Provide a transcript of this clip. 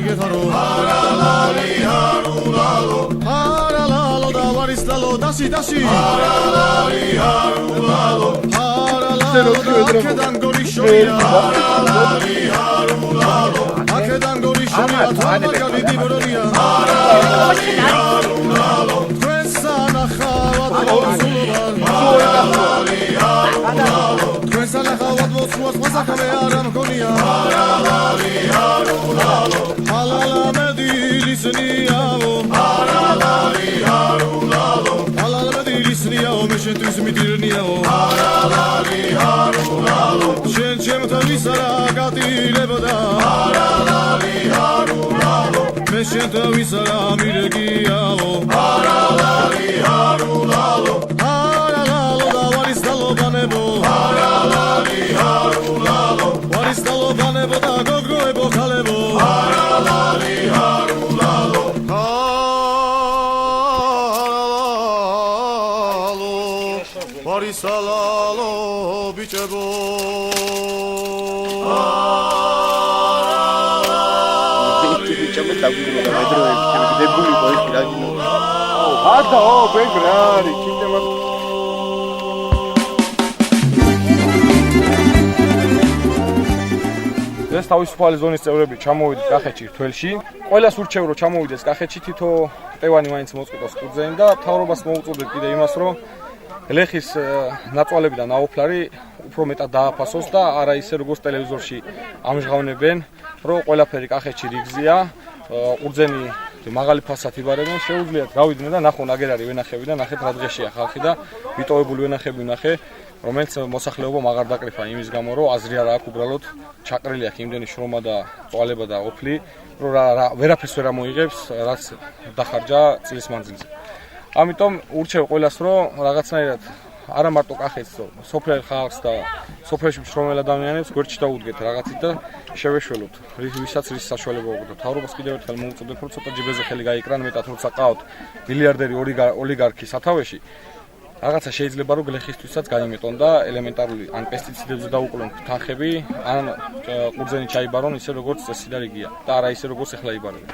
გეხარო არალალი არულალო არალალო და ვარისლალო დასი არალალი არულალო არალალო აქედან გორიშოია არალალი არულალო აქედან გორიშოია თამაგავი დიბრონია არალალი არულალო ქვესანახავად მოსულობარ არალალი არულალო ქვესანახავად მოსასახავე არა მქონია არალალი არულალო ალალა მედილისნიაო არალალი არულალო ალალა მედილისნიაო მე შენთვის მიდირნიაო არალალი არულალო შენ ჩემთან ვისარა გატილებოდა არალალი არულალო მე შენთან ვისარა მირგიაო არალალი არულალო არალალო და ვარის დალობანებო არალალი არულალო ვარის დალობანებო და გოგროებო ხალებო არალალი არულალო არალალო ვარისალალო ბიჭებო ეს თავისუფალი ზონის წევრები ჩამოვიდეთ კახეთში რთველში. ყველას ურჩევ რომ ჩამოვიდეს კახეთში, თითო ტევანი მაინც მოწყიტოს კურძენი და მთავრობას მოუწოდეთ კიდე იმას რომ ლეხის ნაწვალები და ნაოფლარი უფრო მეტად დააფასოს და არა ისე როგორც ტელევიზორში ამჟღავნებენ, რომ ყველაფერი კახეთში რიგზია, ყურძენი მაღალი ფასად იბარებენ, შეუძლიათ გავიდნენ და ნახო ნაგერარი ვენახები და ნახეთ რა დღეშია ხალხი და ვიტოვებული ვენახები ვნახე, რომელიც მოსახლეობა მაგარ დაკრიფა იმის გამო, რომ აზრი არ აქვს უბრალოდ ჩაყრილი აქვს იმდენი შრომა და წვალება და ოფლი, რომ ვერაფერს ვერ ამოიღებს, რაც დახარჯა წლის მანძილზე. ამიტომ ურჩევ ყველას, რომ რაღაცნაირად არა მარტო კახეთს, სოფელ ხალხს და სოფელში მშრომელ ადამიანებს გვერდში დაუდგეთ რაღაცით და შევეშველოთ, ვისაც რის საშუალება აქვს და მთავრობას კიდევ ერთხელ მოუწოდებ, რომ ცოტა ჯიბეზე ხელი გაიკრან, მეტად როცა ყავთ მილიარდერი ოლიგარქი სათავეში, რაღაცა შეიძლება რომ გლეხისთვისაც გაიმეტონ და ელემენტარული ან პესტიციდებზე დაუყოლონ თანხები, ან ყურძენი ჩაიბარონ ისე როგორც წესი და რიგია და არა ისე როგორც ახლა იბარებენ.